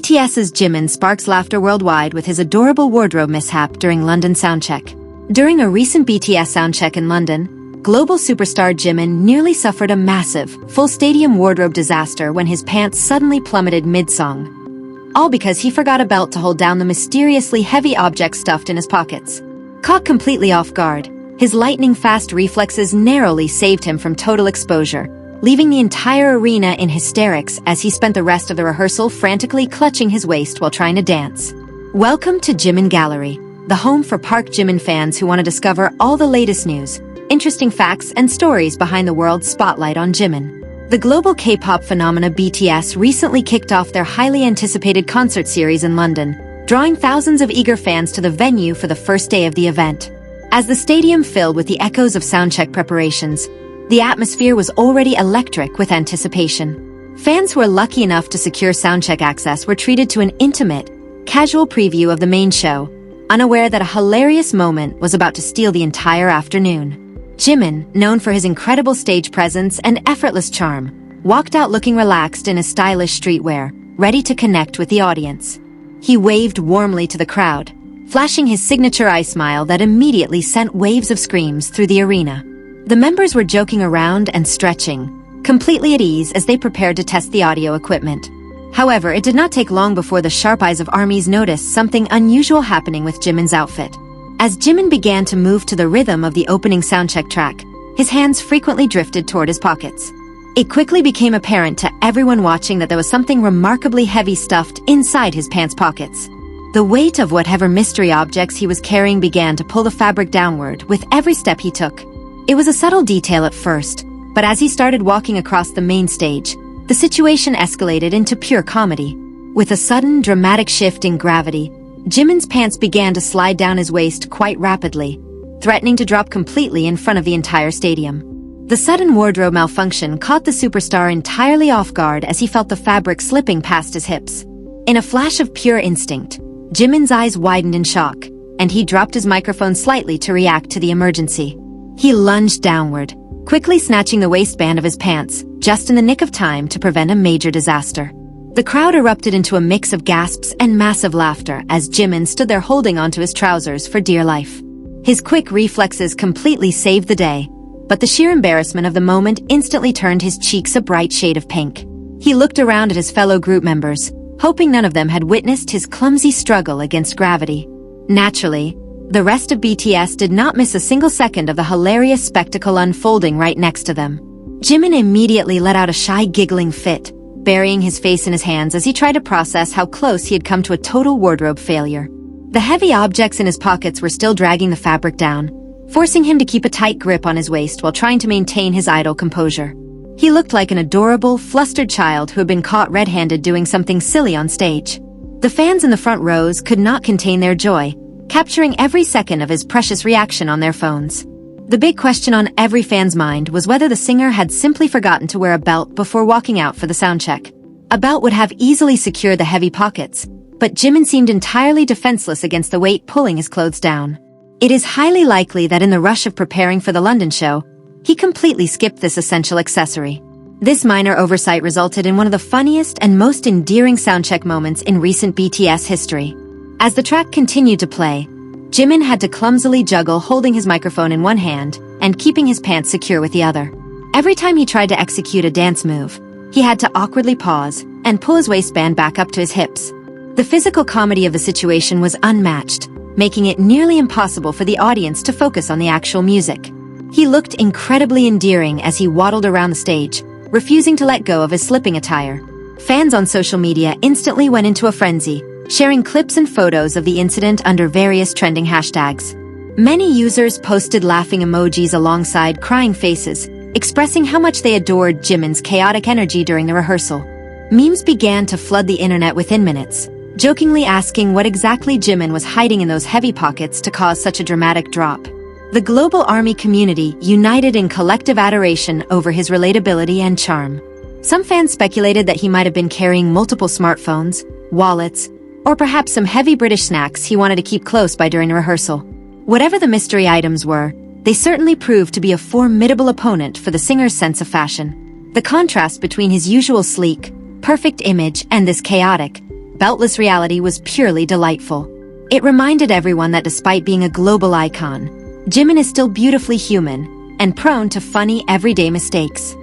BTS's Jimin sparks laughter worldwide with his adorable wardrobe mishap during London Soundcheck. During a recent BTS Soundcheck in London, global superstar Jimin nearly suffered a massive, full-stadium wardrobe disaster when his pants suddenly plummeted mid-song. All because he forgot a belt to hold down the mysteriously heavy object stuffed in his pockets. Caught completely off guard, his lightning-fast reflexes narrowly saved him from total exposure, leaving the entire arena in hysterics as he spent the rest of the rehearsal frantically clutching his waist while trying to dance. Welcome to Jimin Gallery, the home for Park Jimin fans who want to discover all the latest news, interesting facts, and stories behind the world's spotlight on Jimin. The global K-pop phenomena BTS recently kicked off their highly anticipated concert series in London, drawing thousands of eager fans to the venue for the first day of the event. As the stadium filled with the echoes of soundcheck preparations, the atmosphere was already electric with anticipation. Fans who were lucky enough to secure soundcheck access were treated to an intimate, casual preview of the main show, unaware that a hilarious moment was about to steal the entire afternoon. Jimin, known for his incredible stage presence and effortless charm, walked out looking relaxed in his stylish streetwear, ready to connect with the audience. He waved warmly to the crowd, flashing his signature eye smile that immediately sent waves of screams through the arena. The members were joking around and stretching, completely at ease as they prepared to test the audio equipment. However, it did not take long before the sharp eyes of armies noticed something unusual happening with Jimin's outfit. As Jimin began to move to the rhythm of the opening soundcheck track, his hands frequently drifted toward his pockets. It quickly became apparent to everyone watching that there was something remarkably heavy stuffed inside his pants pockets. The weight of whatever mystery objects he was carrying began to pull the fabric downward with every step he took. It was a subtle detail at first, but as he started walking across the main stage, the situation escalated into pure comedy. With a sudden, dramatic shift in gravity, Jimin's pants began to slide down his waist quite rapidly, threatening to drop completely in front of the entire stadium. The sudden wardrobe malfunction caught the superstar entirely off guard as he felt the fabric slipping past his hips. In a flash of pure instinct, Jimin's eyes widened in shock, and he dropped his microphone slightly to react to the emergency. He lunged downward, quickly snatching the waistband of his pants, just in the nick of time to prevent a major disaster. The crowd erupted into a mix of gasps and massive laughter as Jimin stood there holding onto his trousers for dear life. His quick reflexes completely saved the day, but the sheer embarrassment of the moment instantly turned his cheeks a bright shade of pink. He looked around at his fellow group members, hoping none of them had witnessed his clumsy struggle against gravity. Naturally, the rest of BTS did not miss a single second of the hilarious spectacle unfolding right next to them. Jimin immediately let out a shy giggling fit, burying his face in his hands as he tried to process how close he had come to a total wardrobe failure. The heavy objects in his pockets were still dragging the fabric down, forcing him to keep a tight grip on his waist while trying to maintain his idle composure. He looked like an adorable, flustered child who had been caught red-handed doing something silly on stage. The fans in the front rows could not contain their joy, capturing every second of his precious reaction on their phones. The big question on every fan's mind was whether the singer had simply forgotten to wear a belt before walking out for the soundcheck. A belt would have easily secured the heavy pockets, but Jimin seemed entirely defenseless against the weight pulling his clothes down. It is highly likely that in the rush of preparing for the London show, he completely skipped this essential accessory. This minor oversight resulted in one of the funniest and most endearing soundcheck moments in recent BTS history. As the track continued to play, Jimin had to clumsily juggle holding his microphone in one hand and keeping his pants secure with the other. Every time he tried to execute a dance move, he had to awkwardly pause and pull his waistband back up to his hips. The physical comedy of the situation was unmatched, making it nearly impossible for the audience to focus on the actual music. He looked incredibly endearing as he waddled around the stage, refusing to let go of his slipping attire. Fans on social media instantly went into a frenzy, sharing clips and photos of the incident under various trending hashtags. Many users posted laughing emojis alongside crying faces, expressing how much they adored Jimin's chaotic energy during the rehearsal. Memes began to flood the internet within minutes, jokingly asking what exactly Jimin was hiding in those heavy pockets to cause such a dramatic drop. The global ARMY community united in collective adoration over his relatability and charm. Some fans speculated that he might have been carrying multiple smartphones, wallets, or perhaps some heavy British snacks he wanted to keep close by during rehearsal. Whatever the mystery items were, they certainly proved to be a formidable opponent for the singer's sense of fashion. The contrast between his usual sleek, perfect image and this chaotic, beltless reality was purely delightful. It reminded everyone that despite being a global icon, Jimin is still beautifully human and prone to funny everyday mistakes.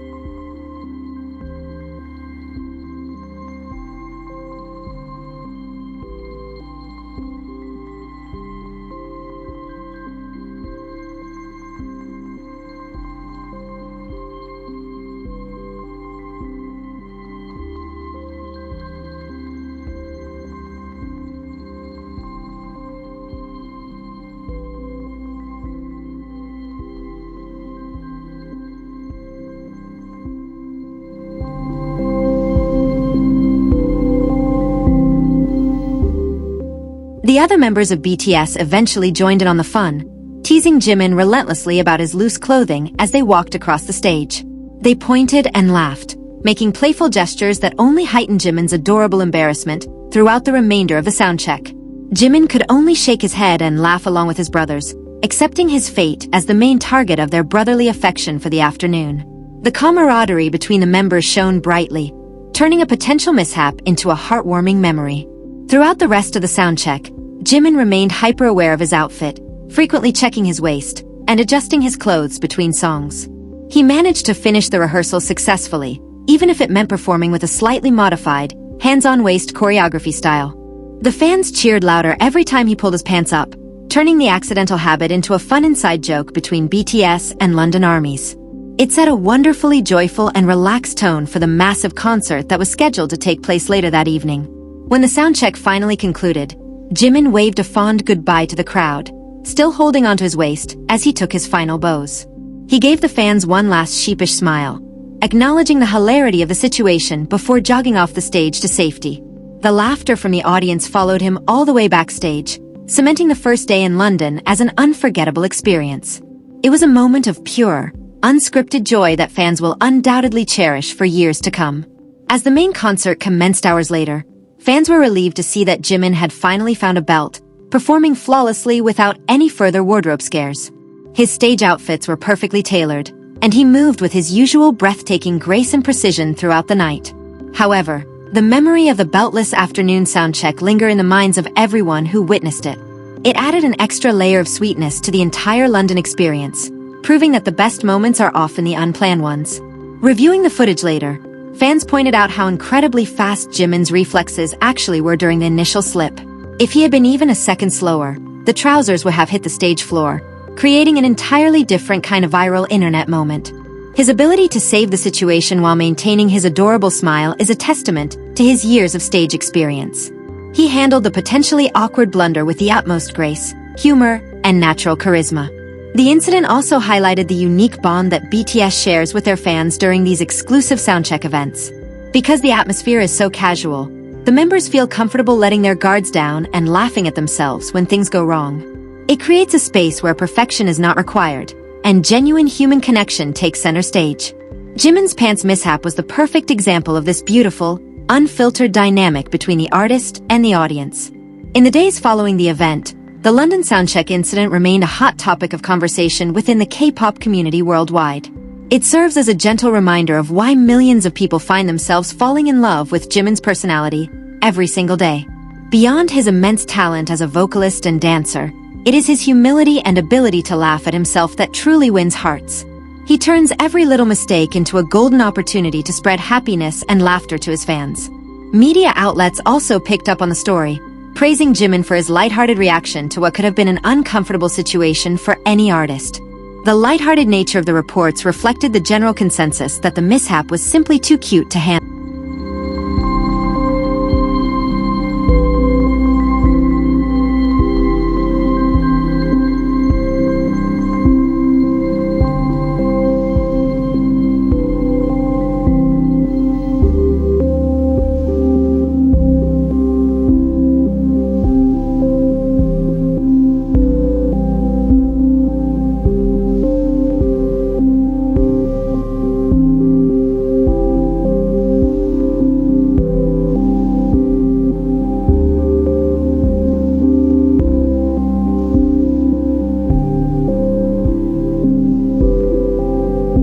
The other members of BTS eventually joined in on the fun, teasing Jimin relentlessly about his loose clothing as they walked across the stage. They pointed and laughed, making playful gestures that only heightened Jimin's adorable embarrassment throughout the remainder of the soundcheck. Jimin could only shake his head and laugh along with his brothers, accepting his fate as the main target of their brotherly affection for the afternoon. The camaraderie between the members shone brightly, turning a potential mishap into a heartwarming memory. Throughout the rest of the soundcheck, Jimin remained hyper-aware of his outfit, frequently checking his waist and adjusting his clothes between songs. He managed to finish the rehearsal successfully, even if it meant performing with a slightly modified, hands-on waist choreography style. The fans cheered louder every time he pulled his pants up, turning the accidental habit into a fun inside joke between BTS and London armies. It set a wonderfully joyful and relaxed tone for the massive concert that was scheduled to take place later that evening. When the soundcheck finally concluded, Jimin waved a fond goodbye to the crowd, still holding onto his waist as he took his final bows. He gave the fans one last sheepish smile, acknowledging the hilarity of the situation before jogging off the stage to safety. The laughter from the audience followed him all the way backstage, cementing the first day in London as an unforgettable experience. It was a moment of pure, unscripted joy that fans will undoubtedly cherish for years to come. As the main concert commenced hours later, fans were relieved to see that Jimin had finally found a belt, performing flawlessly without any further wardrobe scares. His stage outfits were perfectly tailored, and he moved with his usual breathtaking grace and precision throughout the night. However, the memory of the beltless afternoon soundcheck lingered in the minds of everyone who witnessed it. It added an extra layer of sweetness to the entire London experience, proving that the best moments are often the unplanned ones. Reviewing the footage later, fans pointed out how incredibly fast Jimin's reflexes actually were during the initial slip. If he had been even a second slower, the trousers would have hit the stage floor, creating an entirely different kind of viral internet moment. His ability to save the situation while maintaining his adorable smile is a testament to his years of stage experience. He handled the potentially awkward blunder with the utmost grace, humor, and natural charisma. The incident also highlighted the unique bond that BTS shares with their fans during these exclusive soundcheck events. Because the atmosphere is so casual, the members feel comfortable letting their guards down and laughing at themselves when things go wrong. It creates a space where perfection is not required, and genuine human connection takes center stage. Jimin's pants mishap was the perfect example of this beautiful, unfiltered dynamic between the artist and the audience. In the days following the event, the London Soundcheck incident remained a hot topic of conversation within the K-pop community worldwide. It serves as a gentle reminder of why millions of people find themselves falling in love with Jimin's personality every single day. Beyond his immense talent as a vocalist and dancer, it is his humility and ability to laugh at himself that truly wins hearts. He turns every little mistake into a golden opportunity to spread happiness and laughter to his fans. Media outlets also picked up on the story, praising Jimin for his lighthearted reaction to what could have been an uncomfortable situation for any artist. The lighthearted nature of the reports reflected the general consensus that the mishap was simply too cute to handle.